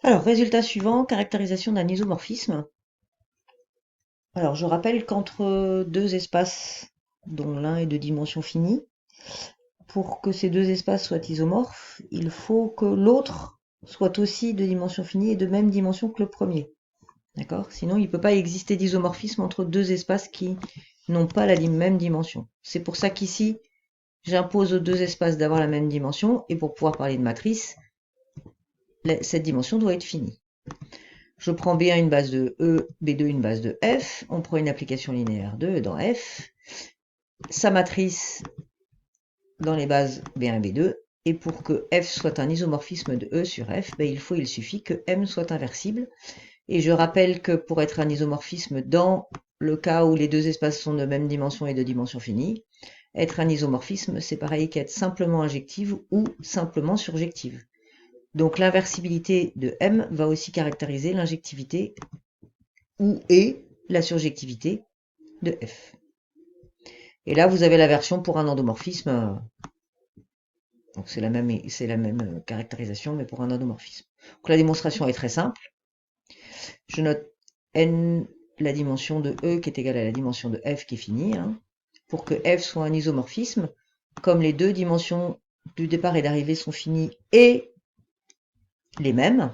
Alors, résultat suivant, caractérisation d'un isomorphisme. Alors, je rappelle qu'entre deux espaces dont l'un est de dimension finie, pour que ces deux espaces soient isomorphes, il faut que l'autre soit aussi de dimension finie et de même dimension que le premier. D'accord? Sinon, il ne peut pas exister d'isomorphisme entre deux espaces qui n'ont pas la même dimension. C'est pour ça qu'ici, j'impose aux deux espaces d'avoir la même dimension, et pour pouvoir parler de matrice, cette dimension doit être finie. Je prends B1 une base de E, B2 une base de F, on prend une application linéaire de E dans F, sa matrice dans les bases B1 et B2, et pour que F soit un isomorphisme de E sur F, il suffit que M soit inversible. Et je rappelle que pour être un isomorphisme dans le cas où les deux espaces sont de même dimension et de dimension finie, être un isomorphisme, c'est pareil qu'être simplement injective ou simplement surjective. Donc l'inversibilité de M va aussi caractériser l'injectivité ou et la surjectivité de F. Et là, vous avez la version pour un endomorphisme. Donc c'est la même caractérisation, mais pour un endomorphisme. Donc la démonstration est très simple. Je note n la dimension de E qui est égale à la dimension de F qui est finie. Pour que F soit un isomorphisme, comme les deux dimensions du départ et d'arrivée sont finies et les mêmes,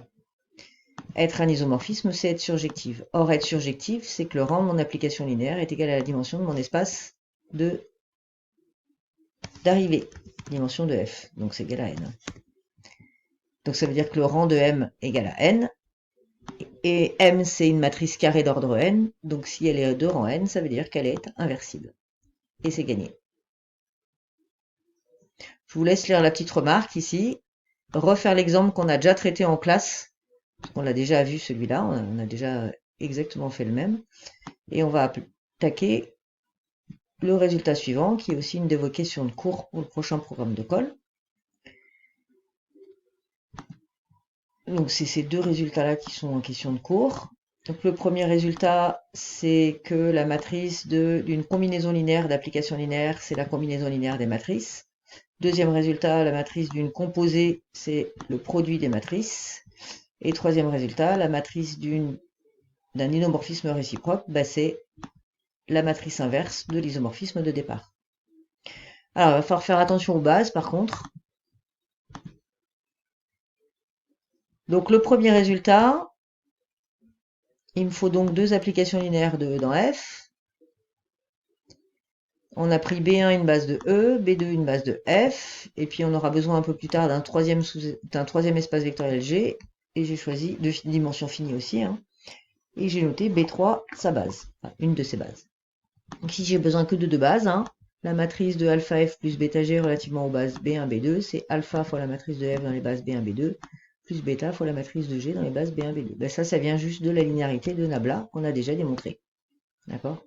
être un isomorphisme, c'est être surjective. Or, être surjective, c'est que le rang de mon application linéaire est égal à la dimension de mon espace d'arrivée, dimension de F. Donc, c'est égal à n. Donc, ça veut dire que le rang de M égale à n. Et M, c'est une matrice carrée d'ordre n. Donc, si elle est de rang n, ça veut dire qu'elle est inversible. Et c'est gagné. Je vous laisse lire la petite remarque ici. Refaire l'exemple qu'on a déjà traité en classe. On l'a déjà vu celui-là. On a déjà exactement fait le même. Et on va attaquer le résultat suivant, qui est aussi une de vos questions de cours pour le prochain programme de colle. Donc c'est ces deux résultats-là qui sont en question de cours. Donc le premier résultat, c'est que la matrice d'une combinaison linéaire d'applications linéaires, c'est la combinaison linéaire des matrices. Deuxième résultat, la matrice d'une composée, c'est le produit des matrices. Et troisième résultat, la matrice d'un isomorphisme réciproque, c'est la matrice inverse de l'isomorphisme de départ. Alors, il va falloir faire attention aux bases, par contre. Donc, le premier résultat, il me faut donc deux applications linéaires de E dans F. On a pris B1 une base de E, B2 une base de F, et puis on aura besoin un peu plus tard d'un troisième espace vectoriel G, et j'ai choisi de dimension finie aussi, et j'ai noté B3 sa base, enfin, une de ses bases. Donc si j'ai besoin que de deux bases, la matrice de alpha F plus bêta G relativement aux bases B1, B2, c'est alpha fois la matrice de F dans les bases B1, B2, plus bêta fois la matrice de G dans les bases B1, B2. Ça vient juste de la linéarité de Nabla qu'on a déjà démontré. D'accord?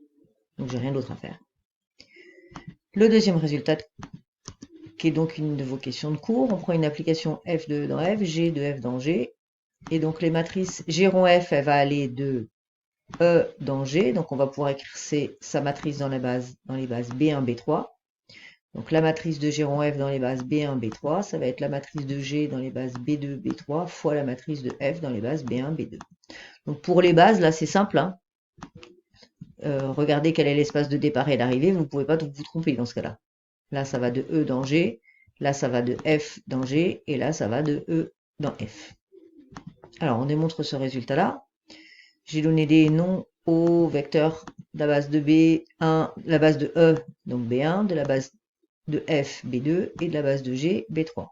Donc j'ai rien d'autre à faire. Le deuxième résultat, qui est donc une de vos questions de cours, on prend une application F de E dans F, G de F dans G, et donc les matrices G rond F, elle va aller de E dans G, donc on va pouvoir écrire sa matrice dans les bases B1, B3. Donc la matrice de G rond F dans les bases B1, B3, ça va être la matrice de G dans les bases B2, B3 fois la matrice de F dans les bases B1, B2. Donc pour les bases, là c'est simple. Regardez quel est l'espace de départ et d'arrivée, vous ne pouvez pas vous tromper dans ce cas-là. Là ça va de E dans G, là ça va de F dans G, et là ça va de E dans F. Alors on démontre ce résultat-là. J'ai donné des noms aux vecteurs de la base de B1, la base de E, donc B1, de la base de F, B2, et de la base de G, B3.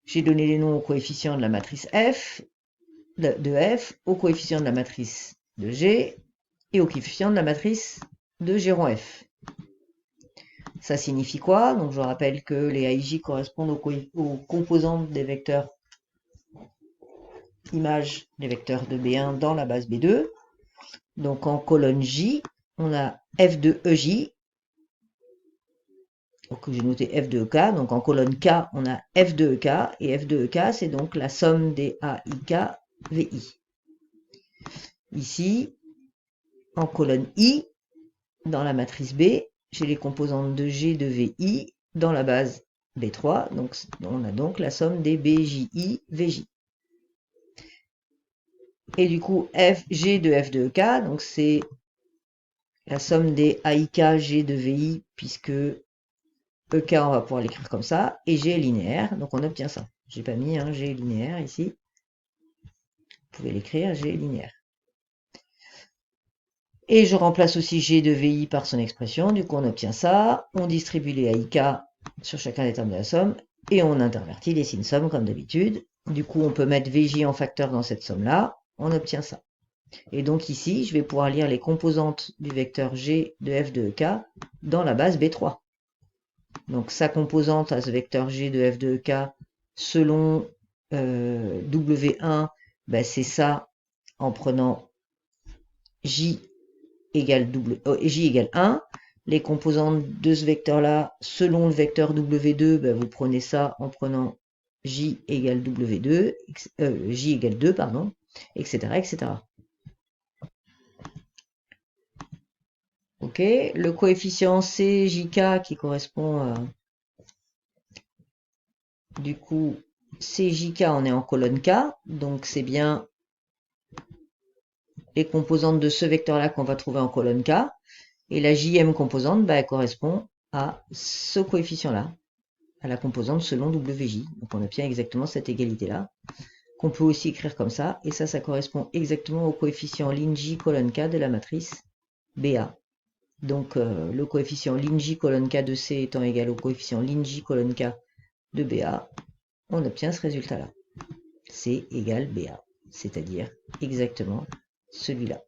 J'ai donné les noms aux coefficients de la matrice F, de F, aux coefficients de la matrice de G, et aux coefficients de la matrice de G rond F. Ça signifie quoi? Donc je rappelle que les AIJ correspondent aux composantes des vecteurs images des vecteurs de B1 dans la base B2. Donc en colonne J, on a F de EJ, donc j'ai noté F de EK, donc en colonne K, on a F de EK, et F de EK, c'est donc la somme des AIK VI. Ici, en colonne I, dans la matrice B, j'ai les composantes de G de VI dans la base B3, donc on a donc la somme des BJI VJ. Et du coup, G de f de ek, donc c'est la somme des AIK G de VI, puisque EK, on va pouvoir l'écrire comme ça, et G est linéaire, donc on obtient ça. J'ai pas mis un G linéaire ici. Vous pouvez l'écrire, G linéaire. Et je remplace aussi G de VI par son expression, du coup on obtient ça. On distribue les AIK sur chacun des termes de la somme, et on intervertit les signes sommes comme d'habitude. Du coup on peut mettre VJ en facteur dans cette somme-là, on obtient ça. Et donc ici, je vais pouvoir lire les composantes du vecteur G de f de ek dans la base B3. Donc sa composante à ce vecteur G de f de ek selon W1, ben c'est ça en prenant J égale, J égale 1. Les composantes de ce vecteur-là, selon le vecteur W2, ben vous prenez ça en prenant J égale W2, J égale 2, pardon, etc., etc. Ok, le coefficient CJK qui correspond du coup CJK, on est en colonne K, donc c'est bien les composantes de ce vecteur-là qu'on va trouver en colonne K, et la JM composante, bah, elle correspond à ce coefficient-là, à la composante selon WJ. Donc on obtient exactement cette égalité-là, qu'on peut aussi écrire comme ça, et ça correspond exactement au coefficient LINJ colonne K de la matrice BA. Donc le coefficient LINJ colonne K de C étant égal au coefficient LINJ colonne K de BA, on obtient ce résultat-là. C égale BA, c'est-à-dire exactement celui-là.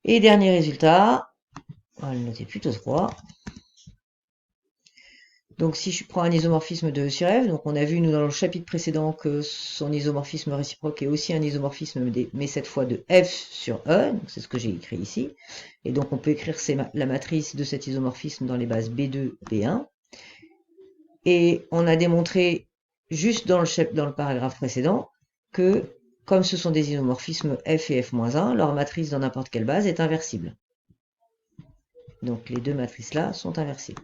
Et dernier résultat, on va le noter plutôt droit. Donc si je prends un isomorphisme de E sur F, donc on a vu nous dans le chapitre précédent que son isomorphisme réciproque est aussi un isomorphisme, mais cette fois de F sur E, c'est ce que j'ai écrit ici. Et donc on peut écrire la matrice de cet isomorphisme dans les bases B2, B1. Et on a démontré, juste dans le paragraphe précédent, que comme ce sont des isomorphismes F et F-1, leur matrice dans n'importe quelle base est inversible. Donc les deux matrices-là sont inversibles.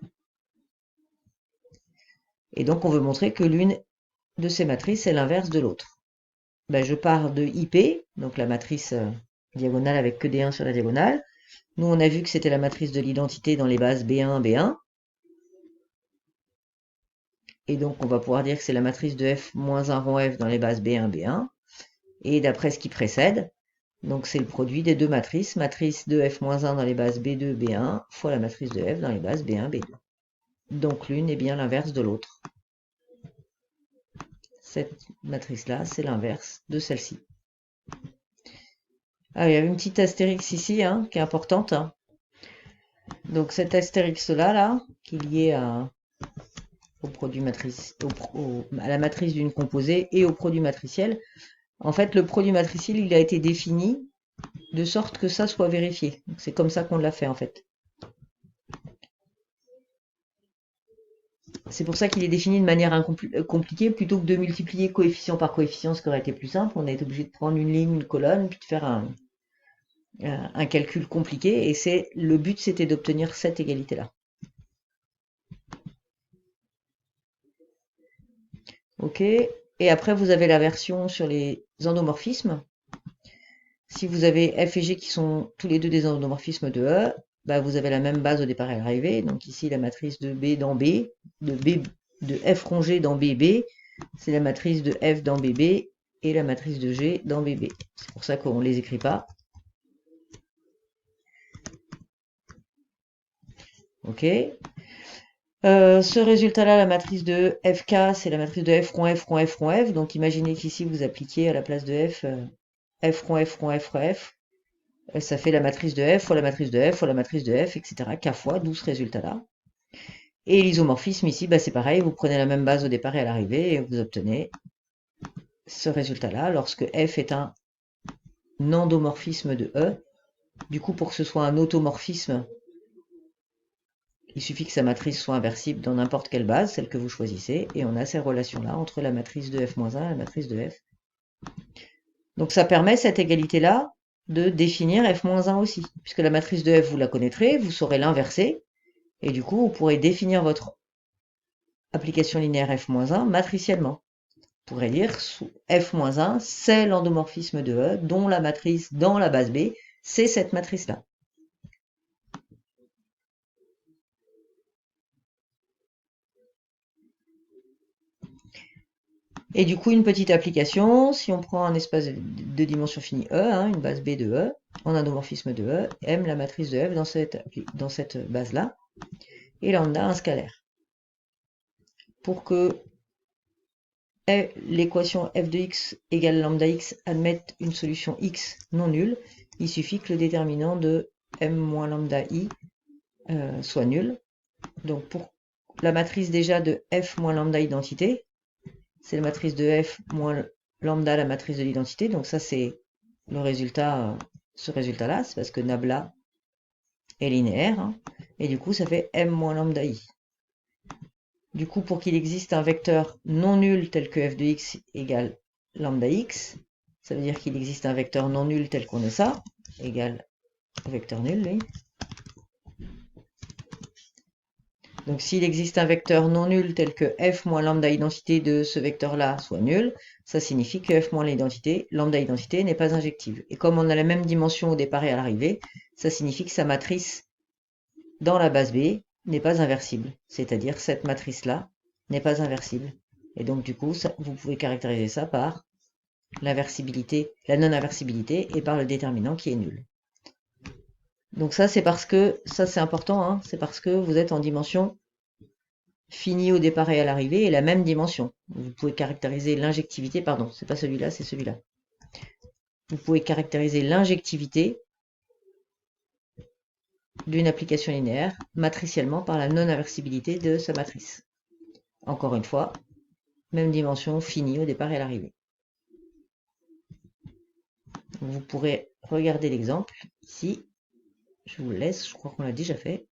Et donc on veut montrer que l'une de ces matrices est l'inverse de l'autre. Ben, je pars de IP, donc la matrice diagonale avec que des 1 sur la diagonale. Nous on a vu que c'était la matrice de l'identité dans les bases B1, B1. Et donc on va pouvoir dire que c'est la matrice de F-1 rond F dans les bases B1, B1. Et d'après ce qui précède, donc c'est le produit des deux matrices, matrice de F-1 dans les bases B2, B1, fois la matrice de F dans les bases B1, B2. Donc l'une est bien l'inverse de l'autre. Cette matrice-là, c'est l'inverse de celle-ci. Ah, il y a une petite astérix ici, hein, qui est importante. Hein. Donc cet astérix-là, qui est lié au produit matrice, à la matrice d'une composée et au produit matriciel. En fait, le produit matriciel, il a été défini de sorte que ça soit vérifié. C'est comme ça qu'on l'a fait, en fait. C'est pour ça qu'il est défini de manière compliquée, plutôt que de multiplier coefficient par coefficient, ce qui aurait été plus simple. On a été obligé de prendre une ligne, une colonne, puis de faire un calcul compliqué. Et le but, c'était d'obtenir cette égalité-là. Ok. Et après, vous avez la version sur les endomorphismes. Si vous avez F et G qui sont tous les deux des endomorphismes de E, bah vous avez la même base au départ et à l'arrivée. Donc ici, la matrice de B dans B, de F rongé dans BB, c'est la matrice de F dans BB et la matrice de G dans BB. C'est pour ça qu'on ne les écrit pas. Ok. Ce résultat-là, la matrice de FK, c'est la matrice de F rond F rond F rond F. Donc imaginez qu'ici, vous appliquiez à la place de F, F rond F rond F rond F. Ça fait la matrice de F fois la matrice de F fois la matrice de F, etc. K fois, d'où ce résultat-là. Et l'isomorphisme ici, bah, c'est pareil, vous prenez la même base au départ et à l'arrivée et vous obtenez ce résultat-là lorsque F est un endomorphisme de E. Du coup, pour que ce soit un automorphisme, il suffit que sa matrice soit inversible dans n'importe quelle base, celle que vous choisissez, et on a ces relations-là entre la matrice de F-1 et la matrice de F. Donc ça permet cette égalité-là de définir F-1 aussi, puisque la matrice de F, vous la connaîtrez, vous saurez l'inverser, et du coup, vous pourrez définir votre application linéaire f-1 matriciellement. On pourrait dire f-1, c'est l'endomorphisme de E, dont la matrice dans la base B, c'est cette matrice-là. Et du coup, une petite application, si on prend un espace de dimension finie E, une base B de E, en endomorphisme de E, M la matrice de F dans cette base-là, et lambda un scalaire. Pour que l'équation f de x égale lambda x admette une solution x non nulle, il suffit que le déterminant de m moins lambda i soit nul. Donc pour la matrice déjà de f moins lambda identité, c'est la matrice de f moins lambda la matrice de l'identité. Donc ça c'est le résultat, ce résultat-là, c'est parce que nabla est linéaire. Et du coup ça fait m moins lambda i. Du coup, pour qu'il existe un vecteur non nul tel que f de x égale lambda x, ça veut dire qu'il existe un vecteur non nul tel qu'on est ça, égale vecteur nul, lui. Donc s'il existe un vecteur non nul tel que f moins lambda identité de ce vecteur-là soit nul, ça signifie que f moins l'identité, lambda identité, n'est pas injective. Et comme on a la même dimension au départ et à l'arrivée, ça signifie que sa matrice dans la base B n'est pas inversible. C'est-à-dire cette matrice-là n'est pas inversible. Et donc du coup, vous pouvez caractériser ça par l'inversibilité, la non-inversibilité et par le déterminant qui est nul. Donc ça c'est parce que, ça c'est important, c'est parce que vous êtes en dimension finie au départ et à l'arrivée et la même dimension. Vous pouvez caractériser l'injectivité, pardon, c'est pas celui-là, c'est celui-là. Vous pouvez caractériser l'injectivité d'une application linéaire matriciellement par la non-inversibilité de sa matrice. Encore une fois, même dimension finie au départ et à l'arrivée. Vous pourrez regarder l'exemple ici. Je vous le laisse, je crois qu'on l'a déjà fait.